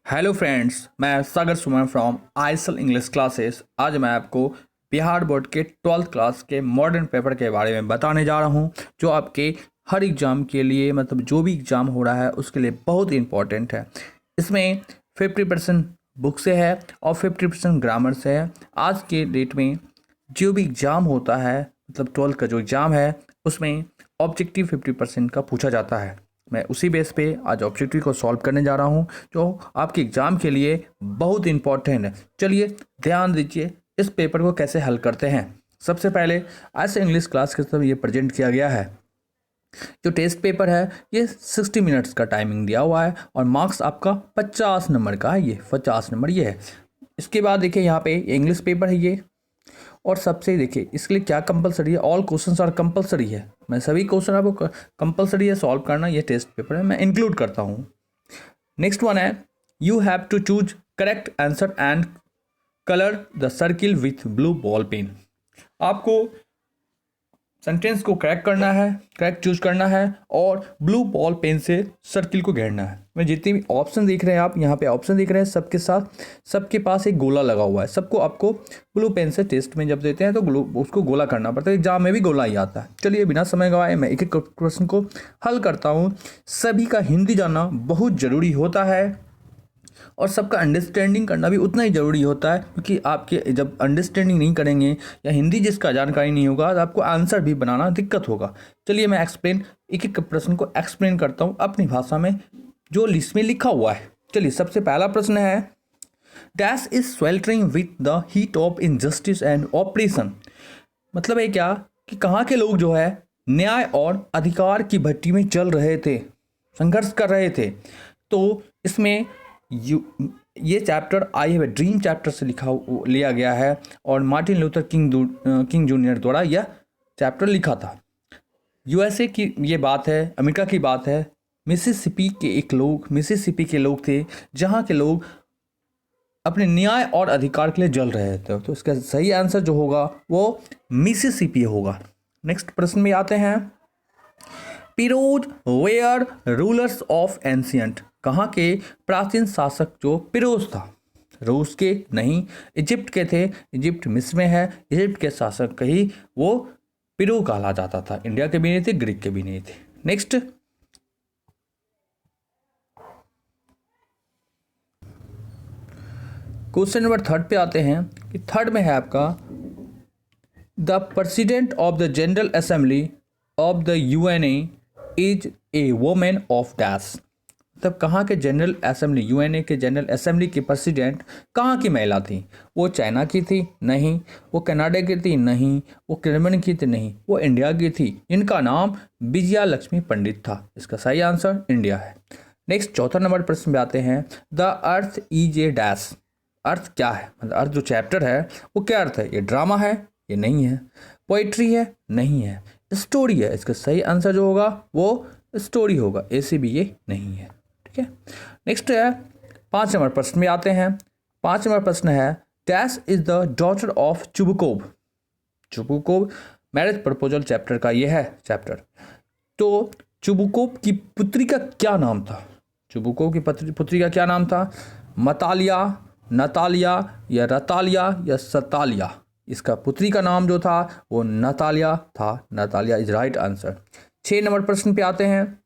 Hello friends, मैं सागर सुमन from ISL English classes. आज मैं आपको बिहार बोर्ड के 12th क्लास के मॉडर्न पेपर के बारे में बताने जा रहा हूं, जो आपके हर एग्ज़ाम के लिए मतलब जो भी एग्ज़ाम हो रहा है उसके लिए बहुत इंपॉर्टेंट है। इसमें 50% बुक से है और 50% ग्रामर से है। आज के डेट में जो भी एग्ज़ाम होता है, मतलब 12th का जो एग्ज़ाम है उसमें ऑब्जेक्टिव 50% का पूछा जाता है। मैं उसी बेस पे आज ऑब्जेक्टिव को सॉल्व करने जा रहा हूँ, जो आपके एग्ज़ाम के लिए बहुत इंपॉर्टेंट है। चलिए ध्यान दीजिए इस पेपर को कैसे हल करते हैं। सबसे पहले ऐसे इंग्लिश क्लास के तरफ ये प्रेजेंट किया गया है। जो टेस्ट पेपर है ये 60 मिनट्स का टाइमिंग दिया हुआ है और मार्क्स आपका 50 नंबर का है। ये 50 नंबर ये है। इसके बाद देखिए यहाँ पे इंग्लिश पेपर है ये। और सबसे देखिए इसके लिए क्या कंपलसरी है, ऑल क्वेश्चंस आर कंपलसरी है। मैं सभी क्वेश्चन आपको कंपलसरी है सॉल्व करना, ये टेस्ट पेपर है, मैं इंक्लूड करता हूँ। नेक्स्ट वन है, you have to choose correct answer and colour the circle with blue ball pen. आपको सेंटेंस को करेक्ट करना है, करेक्ट चूज करना है और ब्लू बॉल पेन से सर्किल को घेरना है। मैं जितने भी ऑप्शन देख रहे हैं, आप यहाँ पे ऑप्शन देख रहे हैं, सबके साथ सबके पास एक गोला लगा हुआ है। सबको आपको ब्लू पेन से टेस्ट में जब देते हैं तो उसको गोला करना पड़ता है। एग्जाम में भी गोला ही आता है। चलिए बिना समय गवाए मैं एक एक क्वेश्चन को हल करता हूँ। सभी का हिंदी जानना बहुत ज़रूरी होता है और सबका अंडरस्टैंडिंग करना भी उतना ही ज़रूरी होता है, क्योंकि आपके जब अंडरस्टैंडिंग नहीं करेंगे या हिंदी जिसका जानकारी नहीं होगा तो आपको आंसर भी बनाना दिक्कत होगा। चलिए मैं एक एक प्रश्न को एक्सप्लेन करता हूँ अपनी भाषा में, जो लिस्ट में लिखा हुआ है। चलिए सबसे पहला प्रश्न है, dash is sweltering with the heat of injustice and operation. मतलब है क्या कि कहाँ के लोग जो है न्याय और अधिकार की भट्टी में चल रहे थे, संघर्ष कर रहे थे। तो इसमें ये chapter I have a dream chapter से लिया गया है और मार्टिन लूथर किंग जूनियर द्वारा यह चैप्टर लिखा था। यूएसए की ये बात है, अमेरिका की बात है। मिसिसिपी के लोग थे, जहाँ के लोग अपने न्याय और अधिकार के लिए जल रहे थे। तो इसका सही आंसर जो होगा वो मिसिसिपी होगा। नेक्स्ट प्रश्न में आते हैं, Pharaohs were rulers of ancient. कहाँ के प्राचीन शासक जो पिरोज था, रूस के नहीं, इजिप्ट के थे। इजिप्ट मिस्र में है। इजिप्ट के शासक कहीं वो पिरो कहा जाता था। इंडिया के भी नहीं थे, ग्रीक के भी नहीं थे। नेक्स्ट क्वेश्चन नंबर 3 पे आते हैं कि 3 में है आपका, the president of the general assembly of the UNA is a women of dash. तब कहाँ के जनरल असेंबली, यूएनए के जनरल असेंबली की प्रेसिडेंट कहाँ की महिला थी? वो चाइना की थी? नहीं। वो कनाडा की थी? नहीं। वो जर्मनी की थी? नहीं। वो इंडिया की थी। इनका नाम विजया लक्ष्मी पंडित था। इसका सही आंसर इंडिया है। नेक्स्ट 4 नंबर प्रश्न में आते हैं, the earth is a dash. अर्थ क्या है? मतलब अर्थ जो चैप्टर है वो क्या अर्थ है? ये ड्रामा है? ये नहीं है। पोइट्री है? नहीं है। स्टोरी है। इसका सही आंसर जो होगा वो स्टोरी होगा। ऐसे भी ये नहीं है। ठीक है। नेक्स्ट है 5 नंबर प्रश्न में आते हैं। 5 नंबर प्रश्न है, dash is the daughter of Chubukov. Chubukov marriage proposal chapter का ये है चैप्टर। तो चुबुकोव की पुत्री का क्या नाम था? चुबुकोव की पुत्री का क्या नाम था? मतालिया, नतालिया या रतालिया या सतालिया। इसका पुत्री का नाम जो था वो नतालिया था। Natalia is right answer. 6 number प्रश्न पे आते हैं।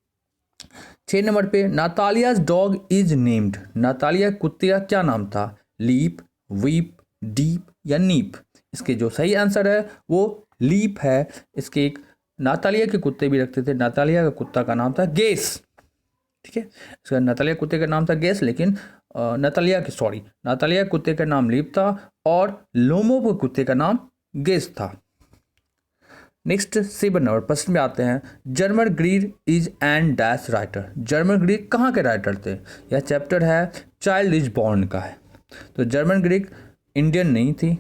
6 नंबर पे, नातालियाज डॉग इज नेम्ड। नातालिया कुत्ते का क्या नाम था? लीप, वीप, डीप या नीप। इसके जो सही आंसर है वो लीप है। इसके एक नातालिया के कुत्ते भी रखते थे। नातालिया का कुत्ता का नाम था गेस। ठीक है। इसका नातालिया कुत्ते का नाम था गेस, लेकिन नातालिया कुत्ते का नाम लीप था और लोमो कुत्ते का नाम गेस था। नेक्स्ट 7 नंबर प्रश्न में आते हैं, German grid is and dash writer. German Greek कहाँ के राइटर थे? यह चैप्टर है चाइल्ड इज बॉर्न का है। तो जर्मन ग्रीक इंडियन नहीं थी,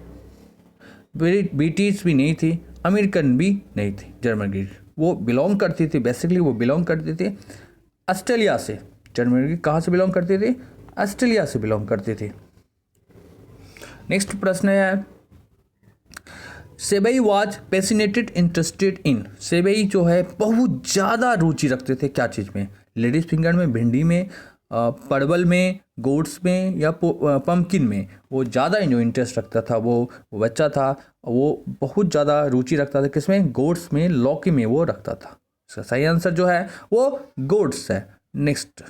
ब्रिटिश भी नहीं थी, अमेरिकन भी नहीं थी। जर्मन ग्रीक वो बिलोंग करती थी, बेसिकली वो बिलोंग करती थी ऑस्ट्रेलिया से। जर्मन ग्रीक कहाँ से बिलोंग करती थी? ऑस्ट्रेलिया से बिलोंग करती थी। नेक्स्ट प्रश्न है, सेबई वाज पैसिनेटेड इंटरेस्टेड इन। सेबई जो है बहुत ज़्यादा रुचि रखते थे क्या चीज़ में? लेडीज फिंगर में, भिंडी में, परवल में, गोट्स में या पम्पकिन में वो ज़्यादा जो इंटरेस्ट रखता था, वो बच्चा था, वो बहुत ज़्यादा रुचि रखता था किसमें, गोट्स में, लौकी में वो रखता था। इसका सही आंसर जो है वो गोट्स है। नेक्स्ट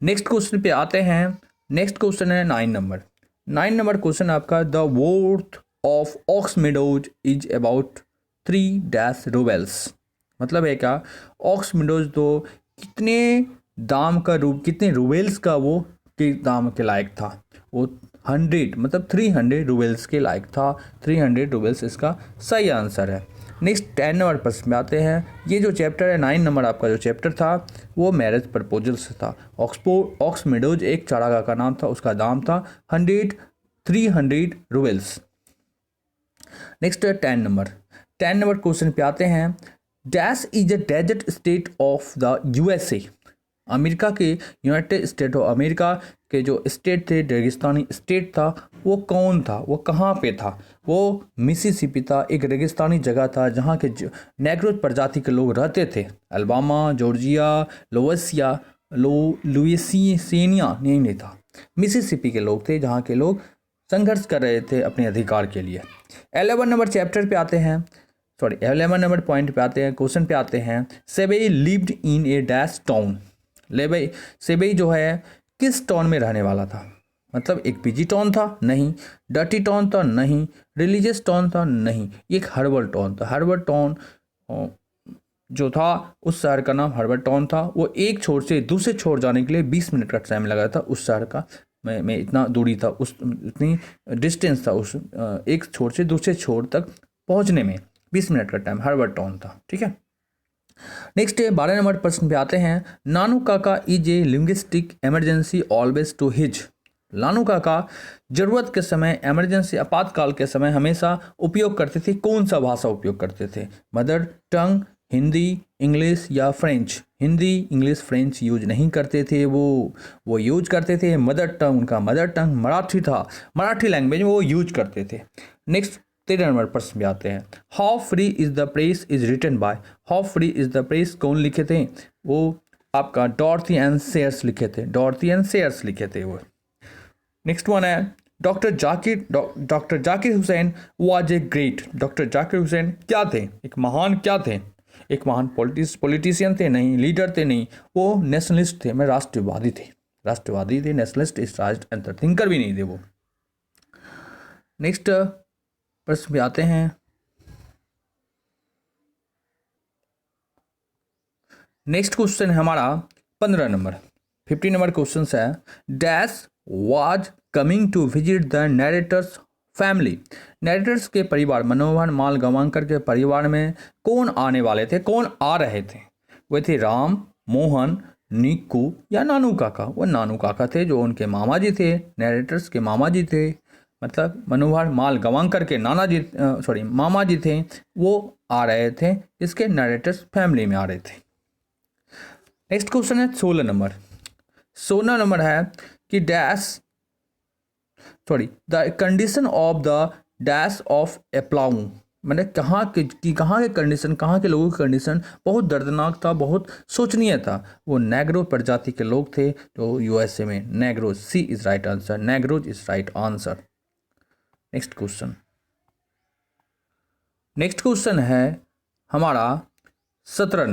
क्वेश्चन पे आते हैं। नेक्स्ट क्वेश्चन है 9 नंबर। 9 नंबर क्वेश्चन आपका, the worth of aux meadows is about 3 roubles. मतलब है क्या, ऑक्स मेडोज तो कितने दाम का कितने रूबल्स का वो के दाम के लायक था, वो 100 मतलब 300 रूबल्स के लायक था। 300 रूबल्स इसका सही आंसर है। नेक्स्ट 10 नंबर प्रश्न में आते हैं। ये जो चैप्टर है 9 नंबर आपका जो चैप्टर था वो मैरिज प्रपोजल से था। ऑक्स मेडोज एक चारागाह का नाम था, उसका दाम था 300 रूबल्स। नेक्स्ट 10 नंबर क्वेश्चन पे आते हैं। Dash is the desert state of the USA. America के, यूनाइटेड स्टेट ऑफ अमेरिका के जो स्टेट थे, रेगिस्तानी स्टेट था, वो कौन था, वो कहाँ पे था? वो मिसिसिपी था, एक रेगिस्तानी जगह था जहाँ के नेग्रोज प्रजाति के लोग रहते थे। अल्बामा, जॉर्जिया, लुइसियाना नहीं था, मिसिसिपी के लोग थे जहाँ के लोग संघर्ष कर रहे थे अपने अधिकार के लिए। 11 नंबर चैप्टर पे आते हैं, 11 नंबर पॉइंट पे आते हैं, क्वेश्चन पे आते हैं। Sebai lived in a dash town. Sebai जो है किस टाउन में रहने वाला था? मतलब एक पीजी टाउन था? नहीं। डर्टी टाउन था? नहीं। रिलीजियस टाउन था? नहीं। एक हर्बल टाउन था। हर्बल टाउन जो था, उस शहर का नाम हर्बल टाउन था। वो एक छोर से दूसरे छोर जाने के लिए 20 मिनट का टाइम लगा था। उस शहर का में इतना दूरी था, इतनी डिस्टेंस था उस एक छोर से दूसरे छोर तक पहुंचने में 20 मिनट का टाइम हर्बल टाउन था। ठीक है। नेक्स्ट 12 नंबर प्रश्न पे आते हैं। Nanu Kaka is a linguistic emergency always to his. Nanu Kaka जरूरत के समय, इमरजेंसी आपातकाल के समय हमेशा उपयोग करते थे, कौन सा भाषा उपयोग करते थे? मदर टंग, हिंदी, इंग्लिश या French? Hindi, English, French use नहीं करते थे वो यूज करते थे मदर टंग। उनका मदर टंग मराठी था, मराठी लैंग्वेज में वो यूज करते थे। नेक्स्ट 13 नंबर प्रश्न में आते हैं। How free is the press is written by. How free is the press कौन लिखे थे? वो आपका डॉर्थी एंड सेयर्स लिखे थे। डॉर्थी एंड सेयर्स लिखे थे वो। नेक्स्ट वन है doctor Zakir Hussain was a great. Doctor Zakir Hussain क्या थे? एक महान क्या थे? एक महान पॉलिटिशियन थे? नहीं। लीडर थे? नहीं। वो नेशनलिस्ट थे, मैं राष्ट्रवादी थे। नेशनलिस्ट, स्ट्राइस्ट एंड थिंकर भी नहीं थे वो। नेक्स्ट प्रश्न पे आते हैं। नेक्स्ट क्वेश्चन है हमारा 15 नंबर 15 नंबर क्वेश्चन है। Dash was coming to visit the narrator's family. Narrator's के परिवार, मनोहर माल गवांकर के परिवार में कौन आने वाले थे, कौन आ रहे थे? वे थे राम, मोहन, निक्कू या नानू काका? वो नानू काका थे, जो उनके मामा जी थे, नरेटर्स के मामा जी थे। मतलब मनोहर माल गवांकर के मामा जी थे, वो आ रहे थे, इसके नरेटर्स फैमिली में आ रहे थे। नेक्स्ट क्वेश्चन है 16 नंबर। 16 नंबर है कि the condition of the dash of A plough. मतलब कहाँ के कंडीशन, कहाँ के लोगों की कंडीशन बहुत दर्दनाक था, बहुत शोचनीय था। वो नेग्रो प्रजाति के लोग थे जो यूएसए में। Negro, C is right answer. Negroes is right answer. Next question है हमारा 17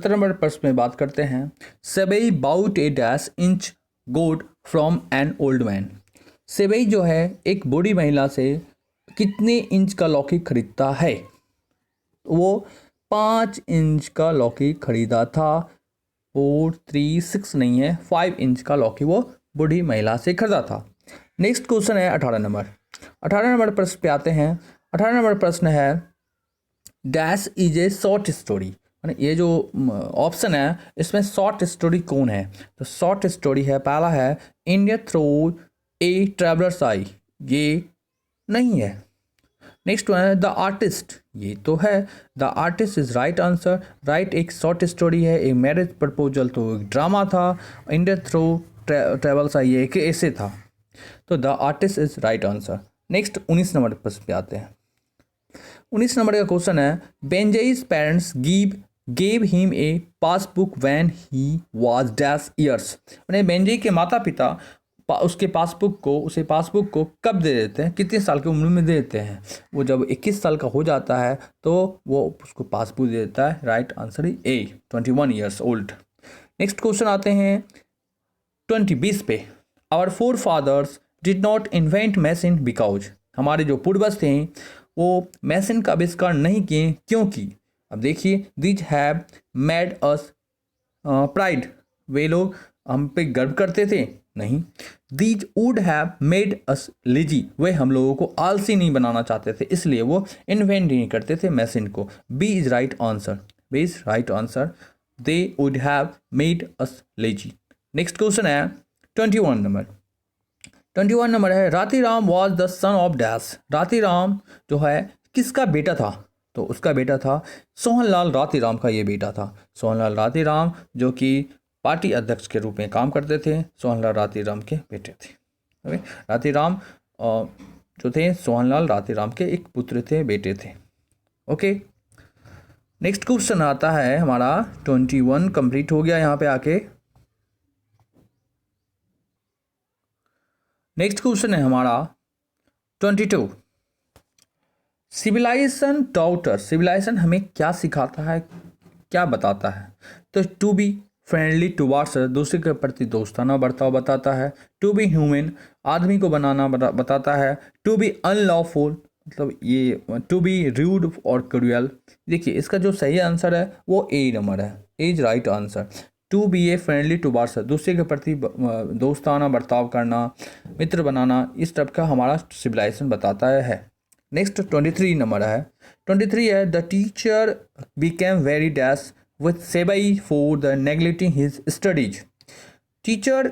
नंबर प्रश्न में बात करते हैं। Sebai bought a dash inch goat from an old man. Sebai जो है एक बूढ़ी महिला से कितने इंच का लौकी खरीदता है? वो 5 इंच का लौकी खरीदा था। 4, 3, 6 नहीं है, 5 इंच का लौकी वो बूढ़ी महिला से खरीदा था। नेक्स्ट क्वेश्चन है 18 नंबर प्रश्न पे आते हैं। 18 नंबर प्रश्न है dash is A short story. ये जो ऑप्शन है इसमें शॉर्ट स्टोरी कौन है? तो शॉर्ट स्टोरी है, पहला है इंडिया थ्रू ए ट्रैवलर्स आई, ये नहीं है। नेक्स्ट वन है द आर्टिस्ट, ये तो है। The artist is right answer. Right एक शॉर्ट स्टोरी है। एक मैरिज प्रपोजल तो एक ड्रामा था। इंडिया थ्रू ट्रैवल्स आई एक ऐसे था। तो the artist is right answer. Next 19 नंबर प्रश्न पे आते हैं। 19 नंबर का क्वेश्चन है Benji's parents give gave him a passbook when he was dash years. मैंने बेंजी के माता पिता उसे पासबुक को कब दे देते हैं, कितने साल की उम्र में दे देते हैं? वो जब 21 साल का हो जाता है तो वो उसको पासबुक दे देता है। Right answer is A, 21 years old. Next question आते हैं 20 पे। Our forefathers did not invent machine because. हमारे जो पूर्वज थे वो मशीन का आविष्कार नहीं किए, क्योंकि अब देखिए, these have made us pride. वे लोग हम पे गर्व करते थे? नहीं। These would have made us lazy. वे हम लोगों को आलसी नहीं बनाना चाहते थे, इसलिए वो इन्वेंट नहीं करते थे मशीन को। B is right answer, B is right answer. They would have made us lazy. Next question है 21 नंबर। 21 नंबर है Ratiram was the son of dash. Ratiram जो है किसका बेटा था? तो उसका बेटा था सोहनलाल रातीराम का ये बेटा था। सोहनलाल रातीराम जो कि पार्टी अध्यक्ष के रूप में काम करते थे, सोहनलाल रातीराम के बेटे थे। ओके, रातीराम जो थे सोहनलाल रातीराम के एक पुत्र थे, बेटे थे। ओके, नेक्स्ट क्वेश्चन आता है हमारा 21 कंप्लीट हो गया यहाँ पे आके। नेक्स्ट क्वेश्चन है हमारा 22। सिविलाइजेशन टॉटर। सिविलाइजेशन हमें क्या सिखाता है, क्या बताता है? तो टू बी फ्रेंडली टुवार्ड्स, दूसरे के प्रति दोस्ताना बर्ताव बताता है। टू बी ह्यूमन, आदमी को बनाना बताता है। टू बी अनलॉफुल, मतलब ये टू बी रूड और क्रूअल। देखिए इसका जो सही आंसर है वो ए नंबर है, is right answer. To be a friendly towards, दूसरे के प्रति दोस्ताना बर्ताव करना, मित्र बनाना, इस टाइप का हमारा सिविलाइजेशन बताता है। नेक्स्ट 23 नंबर है। 23 है the teacher became very dash with Sebai for the neglecting his studies. Teacher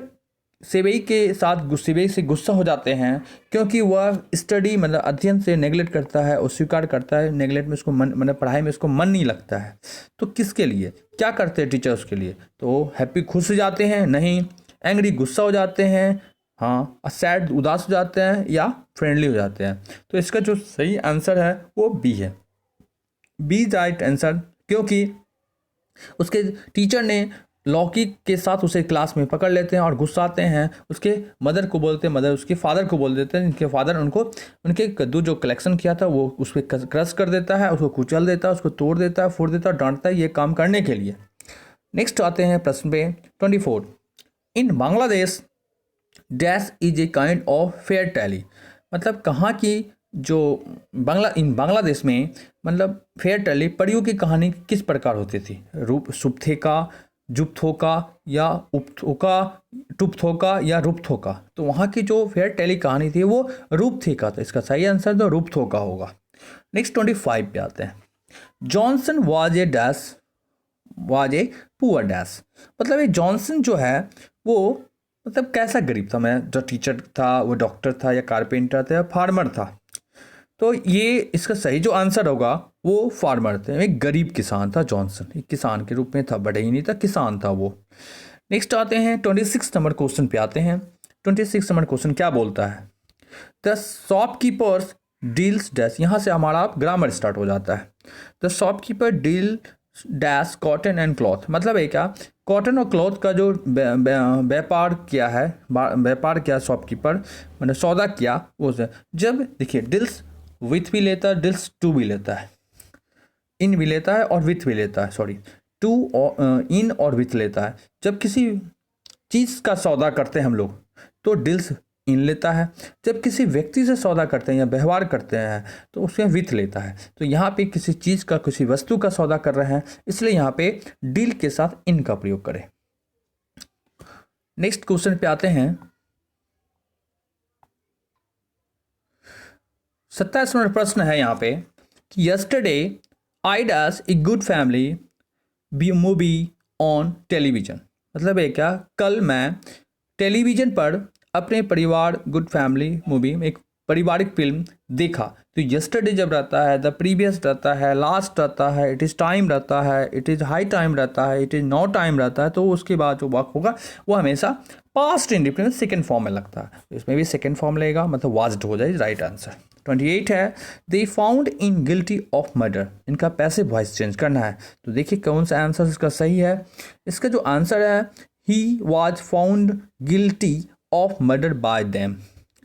Sebai के साथ सेबई से गुस्सा हो जाते हैं क्योंकि वह स्टडी मतलब अध्ययन से नेगलेक्ट करता है, अस्वीकार करता है। नेगलेक्ट में उसको मन मतलब पढ़ाई में उसको मन नहीं लगता है। तो किसके लिए क्या करते हैं टीचर उसके लिए? तो हैप्पी खुश हो जाते हैं? नहीं। एंग्री गुस्सा हो जाते हैं? हाँ। सैड उदास हो जाते हैं? या फ्रेंडली हो जाते हैं? तो इसका जो सही आंसर है वो बी है, बी राइट आंसर। क्योंकि उसके टीचर ने लौकी के साथ उसे क्लास में पकड़ लेते हैं और गुस्साते हैं। उसके मदर को बोलते हैं, मदर उसके फादर को बोल देते हैं। इनके फादर उनको उनके कद्दू जो कलेक्शन किया था वो उस पर क्रश कर देता है, उसको कुचल देता है, उसको तोड़ देता है, फोड़ देता है, डांटता है ये काम करने के लिए। नेक्स्ट आते हैं प्रश्न पे 24। In Bangladesh dash is a kind of fairy tale. मतलब कहाँ की जो बांग्लादेश में मतलब फेयर टेली परियों की कहानी किस प्रकार होती थी? रूप सुप्थेका, जुप्थोका या उपथोका, टुपथोका या रूपथोका। तो वहाँ की जो फेयर टेली कहानी थी वो रूपथेका था। इसका सही आंसर तो रूपथोका होगा। नेक्स्ट 25 पे आते हैं। Johnson was a dash was a poor dash. मतलब ये जॉनसन जो है वो मतलब कैसा गरीब था? मैं जो टीचर था वो डॉक्टर था या कारपेंटर था या फार्मर था? तो ये इसका सही जो आंसर होगा वो फार्मर थे, एक गरीब किसान था जॉनसन। एक किसान के रूप में था, बड़ा ही नहीं था, किसान था वो। नेक्स्ट आते हैं 26 नंबर क्वेश्चन पे आते हैं। 26 नंबर क्वेश्चन क्या बोलता है? The shopkeepers deals dash. यहाँ से हमारा ग्रामर स्टार्ट हो जाता है। The shopkeeper deal dash cotton and cloth. मतलब है क्या? कॉटन और क्लॉथ का जो व्यापार किया है, व्यापार किया शॉपकीपर मैंने सौदा किया वो से। जब देखिए डील्स विथ भी लेता है, डील्स टू भी लेता है, इन भी लेता है और विथ भी लेता है, सॉरी टू इन और विथ लेता है। जब किसी चीज़ का सौदा करते हैं हम लोग तो डील्स इन लेता है। जब किसी व्यक्ति से सौदा करते हैं या व्यवहार करते हैं तो उसमें विथ लेता है। तो यहाँ पे किसी चीज़ का, किसी वस्तु का सौदा कर रहे हैं, इसलिए यहाँ पे डील के साथ इन का प्रयोग करें। नेक्स्ट क्वेश्चन पे आते हैं 27 नंबर प्रश्न है यहाँ पे कि yesterday I dash a good family movie on television. मतलब है क्या? कल मैं टेलीविज़न पर अपने परिवार गुड फैमिली मूवी में एक पारिवारिक फिल्म देखा, तो यस्टरडे जब रहता है, द प्रीवियस रहता है, लास्ट रहता है, इट इज़ टाइम रहता है, इट इज़ हाई टाइम रहता है, इट इज़ नो टाइम रहता है, तो उसके बाद जो वर्क होगा वो हमेशा पास्ट इंडिफिनिट सेकेंड फॉर्म में लगता है, तो इसमें भी सेकेंड फॉर्म लगेगा, मतलब वाज्ड हो जाए राइट आंसर। 28 है, they found in guilty of murder, इनका पैसिव वॉइस चेंज करना है, तो देखिए कौन सा आंसर इसका सही है। इसका जो आंसर है, he was found guilty of murder bye them,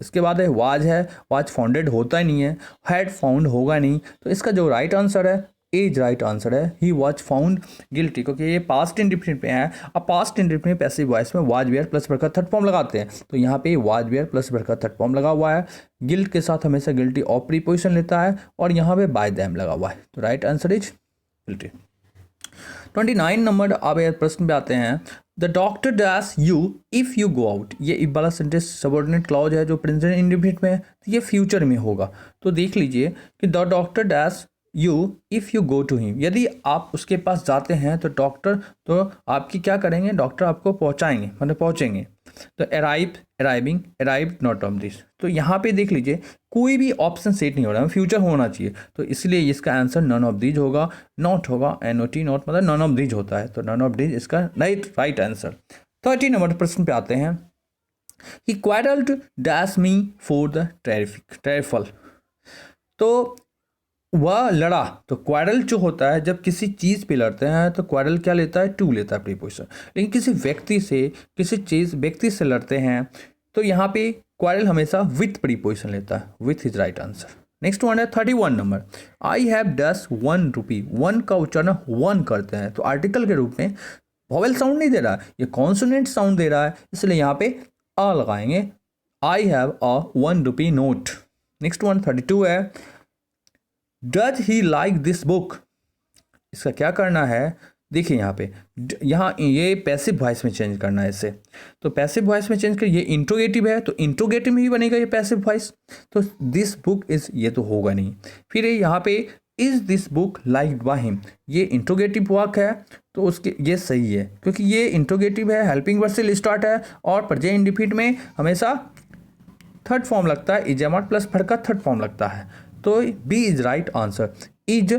इसके बाद है वाज फाउंडेड होता ही नहीं है, हैड फाउंड होगा नहीं, तो इसका जो राइट आंसर है एज राइट आंसर है, ही वॉज फाउंड गिल्टी, क्योंकि ये पास्ट इंडिफिनिट पे है। अब पास्ट इंडिफिनिट पैसिव वॉइस में वाज वेयर प्लस वर्ब का थर्ड फॉर्म लगाते हैं, तो यहाँ पे वाज वेयर प्लस वर्ब का थर्ड फॉर्म लगा हुआ है, गिल्ट के साथ हमेशा गिल्टी ऑफ प्रीपोजिशन लेता है, और यहाँ पे बाय देम लगा हुआ है, तो right answer is guilty. 29 number अब प्रश्न पे आते हैं, the doctor dash you if you go out, ये इफ वाला सेंटेंस सबऑर्डिनेट क्लॉज है जो प्रेजेंट इंडिफिनिट में है, तो ये फ्यूचर में होगा, तो देख लीजिए कि the doctor dash you if you go to him, यदि आप उसके पास जाते हैं तो डॉक्टर तो आपकी क्या करेंगे, डॉक्टर आपको पहुंचाएंगे, मतलब पहुंचेंगे, तो arrive, arriving, arrive not of this, तो यहाँ पे देख लीजिए कोई भी ऑप्शन सेट नहीं हो रहा है, फ्यूचर होना चाहिए, तो इसलिए इसका आंसर नन ऑफ दीज होगा, नॉट होगा, NOT नॉट मतलब नन ऑफ दीज होता है, तो नन ऑफ दीज इसका राइट आंसर। 30 नंबर प्रश्न पे आते हैं, he quarrelled dash me for the trifle, तो वह लड़ा, तो क्वारल जो होता है जब किसी चीज़ पे लड़ते हैं तो क्वारल क्या लेता है, टू लेता है प्रीपोजिशन, लेकिन किसी व्यक्ति से किसी चीज़ व्यक्ति से लड़ते हैं तो यहाँ पे क्वारल हमेशा विथ प्रीपोजिशन लेता है, with is right answer. Next one है 31 नंबर, आई हैव डैश 1 रुपी, 1 का उच्चारण 1 करते हैं, तो आर्टिकल के रूप में वॉवेल साउंड नहीं दे रहा है, ये कॉन्सोनेंट साउंड दे रहा है, इसलिए यहाँ पे आ लगाएंगे, I have a 1 rupee note. Next one 32 है, does he like this book, इसका क्या करना है, देखिए यहाँ पे यहाँ ये पैसिव वॉइस में चेंज करना है इसे, तो पैसिव वॉइस में चेंज कर, ये इंट्रोगेटिव है तो इंट्रोगेटिव में ही बनेगा ये पैसिव वॉइस, तो दिस बुक इज, ये तो होगा नहीं, फिर यहाँ पे is this book liked by him, ये इंट्रोगेटिव वर्क है तो उसके ये सही है, क्योंकि ये इंट्रोगेटिव है, हेल्पिंग वर्ब से स्टार्ट है, और प्रेजेंट इंडिफिनिट में हमेशा थर्ड फॉर्म लगता है, इजामात प्लस फड़ का थर्ड फॉर्म लगता है, तो B is right answer. Is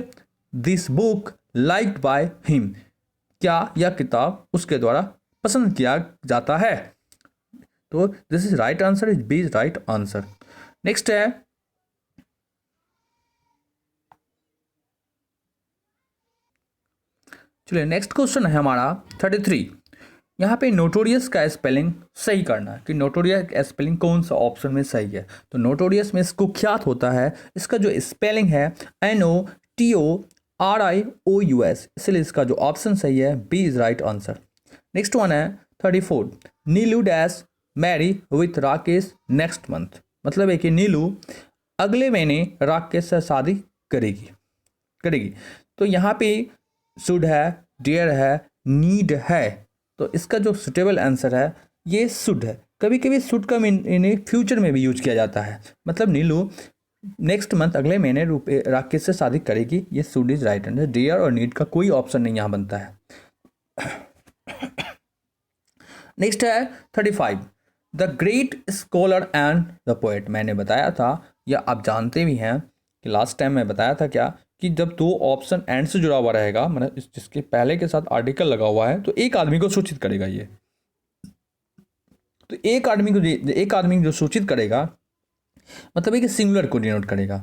this book liked by him, क्या यह किताब उसके द्वारा पसंद किया जाता है, तो this is right answer, is B is right answer. Next है चलिए नेक्स्ट क्वेश्चन है हमारा 33, यहाँ पे नोटोरियस का स्पेलिंग सही करना है कि नोटोरियस का स्पेलिंग कौन सा ऑप्शन में सही है, तो नोटोरियस में कुख्यात होता है, इसका जो स्पेलिंग है NOTORIOUS, इसलिए इसका जो ऑप्शन सही है B is right answer. Next one है 34, Neelu dash marry with Rakesh next month, मतलब है कि नीलू अगले महीने राकेश से शादी करेगी, तो यहाँ पे शुड है, डियर है, नीड है, तो इसका जो सुटेबल आंसर है ये शुड है। कभी कभी शुड का मीनिंग फ्यूचर में भी यूज किया जाता है, मतलब नीलू नेक्स्ट मंथ अगले महीने राकेश से शादी करेगी, ये should is right answer, dear और नीड का कोई ऑप्शन नहीं यहाँ बनता है। नेक्स्ट है 35, the great scholar and the poet, मैंने बताया था या आप जानते भी हैं कि लास्ट टाइम मैं बताया था क्या कि जब दो ऑप्शन एंड से जुड़ा हुआ रहेगा, मतलब जिसके पहले के साथ आर्टिकल लगा हुआ है, तो एक आदमी को सूचित करेगा ये, तो एक आदमी जो सूचित करेगा मतलब एक सिंगुलर को डिनोट करेगा।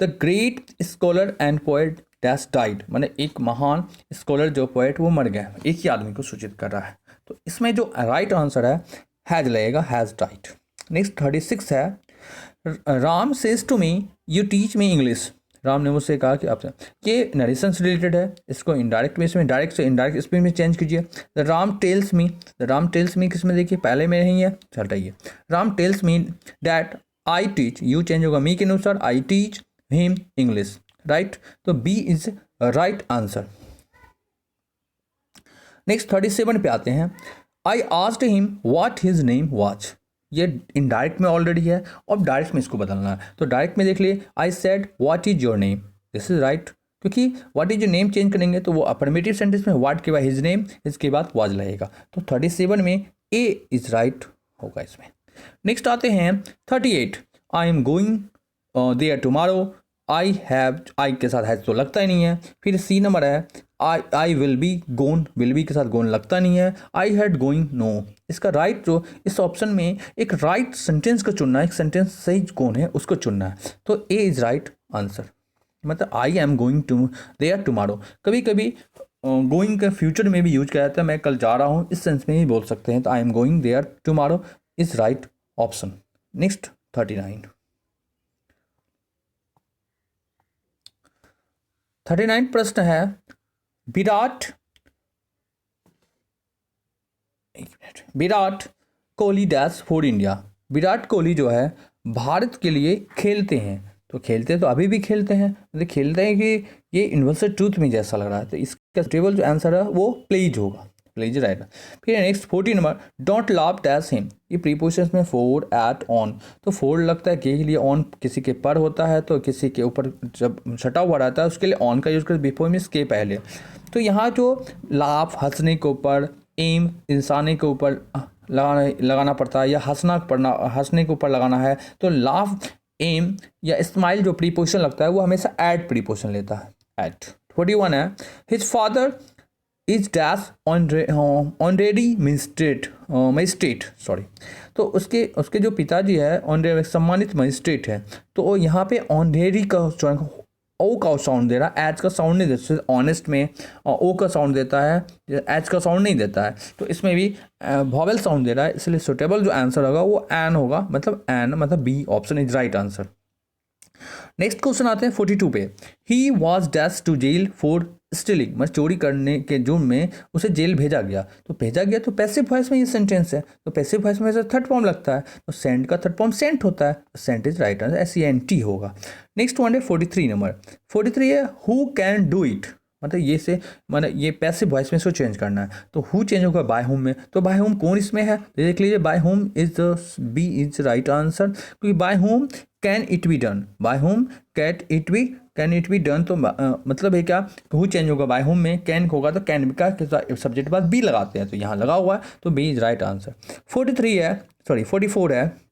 The great scholar and poet dash died, माने एक महान स्कॉलर जो पोएट वो मर गया, एक ही आदमी को सूचित कर रहा है, तो इसमें जो राइट आंसर है हैज लगेगा, हैज डाइड। नेक्स्ट 36 है, Ram says to me you teach me English, Ram ने मुझसे कहा कि आपसे, ये नरेशन से रिलेटेड है, इसको इनडायरेक्ट में, इसमें डायरेक्ट से इनडायरेक्ट स्पीच में चेंज कीजिए। द राम टेल्स मी किस में देखिए पहले में नहीं है, चटाइए, Ram tells me that I teach, you change होगा मी के अनुसार, I teach him English, right, तो B is right answer. Next 37 पे आते हैं, I asked him what his name was, ये इनडायरेक्ट में ऑलरेडी है और डायरेक्ट में इसको बदलना है, तो डायरेक्ट में देख लिए I said what is your name, this is right, क्योंकि what is your name change करेंगे तो वो अफर्मेटिव सेंटेंस में व्हाट के बाद हिज नेम, इसके बाद वाज लगेगा, तो 37 में ए इज राइट होगा इसमें। नेक्स्ट आते हैं 38, I am going there tomorrow, I have, I के साथ हैज तो लगता ही नहीं है। फिर सी नंबर है I will be gone, will be के साथ गोन लगता नहीं है। आई हैड गोइंग नो, इसका राइट जो इस ऑप्शन में एक राइट सेंटेंस को चुनना है, एक सेंटेंस सही कौन है उसको चुनना है, तो ए इज राइट आंसर। मतलब I am going to there tomorrow, कभी कभी गोइंग का फ्यूचर में भी यूज किया जाता है, मैं कल जा रहा हूँ इस सेंस में ही बोल सकते हैं, तो I am going there tomorrow is right option. Next 39 प्रश्न है Virat Virat Kohli dash for India, Virat Kohli जो है भारत के लिए खेलते हैं, तो खेलते तो अभी भी खेलते हैं, मतलब खेलते हैं कि ये यूनिवर्सल ट्रूथ में जैसा लग रहा है, तो इसका टेबल जो आंसर है वो प्लीज होगा, प्लीज राइट। फिर next 40 number don't laugh dash him, ये प्रीपोजिशंस में फोर एट ऑन, तो फोर लगता है के लिए, ऑन किसी के पर होता है तो किसी के ऊपर जब छटा हुआ रहता है उसके लिए ऑन का यूज करते बिफोर मीन्स के पहले। तो यहाँ जो लाफ हंसने के ऊपर, एम इंसानी के ऊपर लगाना पड़ता है, या हंसने के ऊपर लगाना है, तो लाफ एम या स्माइल जो प्रीपोजिशन लगता है वो हमेशा एट प्रीपोजिशन लेता है, एट। 41 है his father is dash honorary magistrate sorry, तो उसके जो पिताजी है ऑनरेडी सम्मानित मजिस्ट्रेट है, तो वो पे ऑनरेडी का ओ का साउंड दे रहा है, एच का साउंड नहीं देता, ऑनेस्ट में ओ का साउंड देता है, एच का साउंड नहीं देता है, तो इसमें भी वॉवेल साउंड दे रहा है, इसलिए सुटेबल जो आंसर होगा वो एन होगा, मतलब एन, मतलब B option is right answer. Next question आते हैं 42 पे, he was dash to jail for stealing, मतलब चोरी करने के जुर्म में उसे जेल भेजा गया, तो भेजा गया तो पैसिव वॉइस में ये सेंटेंस है, तो पैसिव वॉइस में थर्ड फॉर्म लगता है, तो सेंट का थर्ड फॉर्म सेंट होता है, तो sent is right answer, SENT होगा। नेक्स्ट वन है 43 नंबर, 43 है हु कैन डू इट, मतलब ये से मतलब ये पैसिव वॉइस में इसको चेंज करना है, तो हु चेंज होगा बाय होम में, तो बाय होम कौन इसमें है, तो देख लीजिए by home is B is right answer, क्योंकि by home can it be done, by home can it be done, तो मतलब है क्या, हु चेंज होगा बाय होम में, कैन होगा तो कैन का सब्जेक्ट बाद बी लगाते हैं, तो यहाँ लगा हुआ है, तो बी इज राइट आंसर। 44 है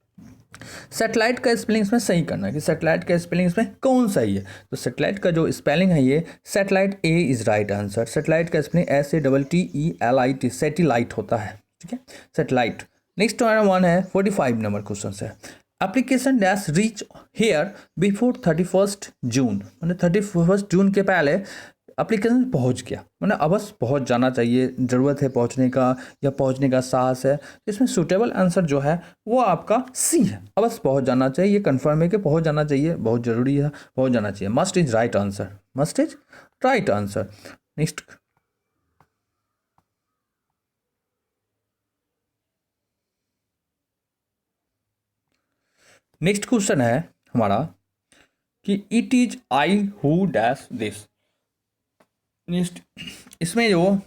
सैटेलाइट का स्पेलिंग इसमें सही करना है कि सैटेलाइट का स्पेलिंग इसमें कौन सही है, तो सैटेलाइट का जो स्पेलिंग है ये satellite, A is right answer, satellite का स्पेलिंग SATTELIT सैटेलाइट होता है, ठीक है, सैटेलाइट। नेक्स्ट वन है 45 नंबर क्वेश्चन है application dash reach here before 31 जून, मतलब 31 जून के पहले एप्लीकेशन पहुंच गया, मतलब अवश्य पहुंच जाना चाहिए, ज़रूरत है पहुंचने का या पहुंचने का साहस है, इसमें सूटेबल आंसर जो है वो आपका सी है, अवश्य पहुंच जाना चाहिए, ये कन्फर्म है कि पहुंच जाना चाहिए, बहुत ज़रूरी है, पहुंच जाना चाहिए, must is right answer, must is right answer. Next question है हमारा कि it is I who dash this, इसमें जो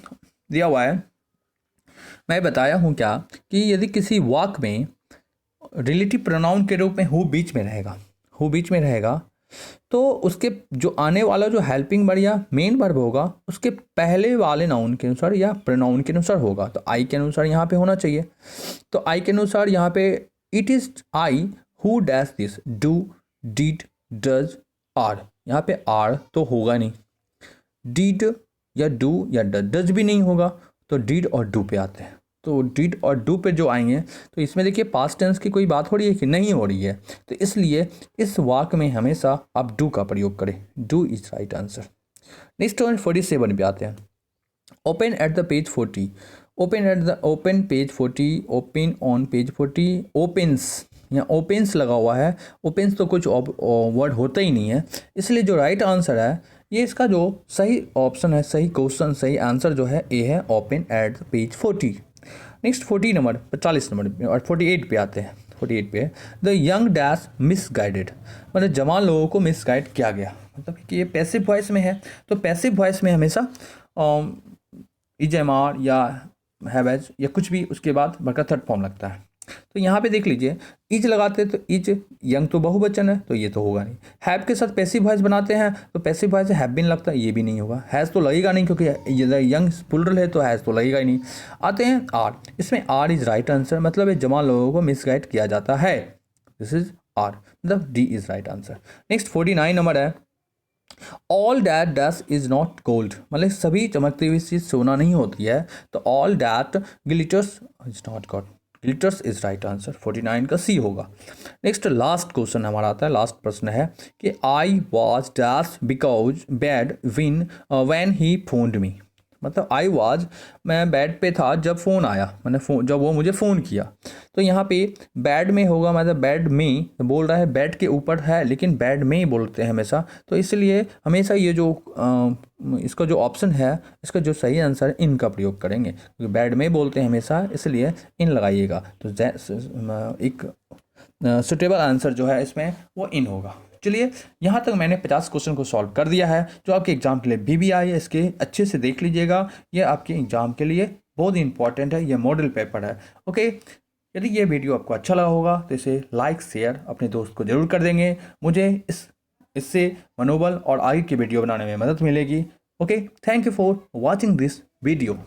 दिया हुआ है मैं बताया हूँ क्या कि यदि किसी वाक्य में रिलेटिव प्रोनाउन के रूप में हु बीच में रहेगा, तो उसके जो आने वाला जो हेल्पिंग वर्ब या मेन वर्ब होगा उसके पहले वाले नाउन के अनुसार या प्रोनाउन के अनुसार होगा, तो आई के अनुसार यहाँ पे होना चाहिए, तो आई के अनुसार यहाँ पे it is I who dash this, do did does are, यहाँ पे आर तो होगा नहीं, डिड या डू या डज भी नहीं होगा, तो डिड और डू पे आते हैं, तो डिड और डू पे जो आएंगे तो इसमें देखिए पास्ट टेंस की कोई बात हो रही है कि नहीं हो रही है, तो इसलिए इस वाक्य में हमेशा आप डू का प्रयोग करें, do is right answer. Next 47 पे आते हैं, open at the page 40, open page 40, open on page 40, opens, यहाँ ओपेंस लगा हुआ है, ओपेंस तो कुछ वर्ड होता ही नहीं है, इसलिए जो राइट आंसर है ये इसका जो सही ऑप्शन है, सही क्वेश्चन सही आंसर जो है ए है, open at page 40। Next 40 number और 48 पे आते हैं, 48 पे द यंग डैश मिसगाइडेड, मतलब जवान लोगों को मिसगाइड किया गया, मतलब कि ये पैसिव वॉइस में है, तो पैसिव वॉइस में हमेशा इजमार या हैवेज या कुछ भी उसके बाद बड़का थर्ड फॉर्म लगता है, तो यहाँ पे देख लीजिए इज लगाते हैं तो इज, यंग तो बहुवचन है तो ये तो होगा नहीं, हैव के साथ पैसिव वॉइस बनाते हैं तो पैसिव वॉइस हैव बीन लगता है, ये भी नहीं होगा, हैज़ तो लगेगा नहीं क्योंकि यंग प्लुरल है तो हैज़ तो लगेगा ही नहीं। आते हैं आर, इसमें आर इज राइट आंसर, मतलब जवान लोगों को मिसगाइड किया जाता है, दिस इज आर, मतलब D is right answer. Next 49 number है, all that dust is not gold, मतलब सभी चमकती हुई चीज सोना नहीं होती है, तो all that glitters is not gold, glitters is right answer, 49 का सी होगा। नेक्स्ट लास्ट क्वेश्चन हमारा आता है, लास्ट प्रश्न है कि I was dash because bad win when he phoned me, मतलब आई वॉज, मैं बेड पे था जब फ़ोन आया, मैंने फ़ोन जब वो मुझे फ़ोन किया, तो यहाँ पे बेड में होगा, मतलब बेड में बोल रहा है, बेड के ऊपर है लेकिन बेड में ही बोलते हैं हमेशा, तो इसलिए हमेशा ये जो इसका जो ऑप्शन है, इसका जो सही आंसर है इन का प्रयोग करेंगे, क्योंकि बेड में बोलते हैं हमेशा, इसलिए इन लगाइएगा। तो एक सुटेबल आंसर जो है इसमें वो इन होगा। चलिए, यहाँ तक मैंने 50 क्वेश्चन को सॉल्व कर दिया है, जो आपके एग्जाम के लिए BBI है, इसके अच्छे से देख लीजिएगा, ये आपके एग्जाम के लिए बहुत ही इंपॉर्टेंट है, ये मॉडल पेपर है। ओके, यदि ये वीडियो आपको अच्छा लगा होगा तो इसे लाइक शेयर अपने दोस्त को जरूर कर देंगे, मुझे इससे मनोबल और आगे की वीडियो बनाने में मदद मिलेगी। Okay, thank you for watching this video.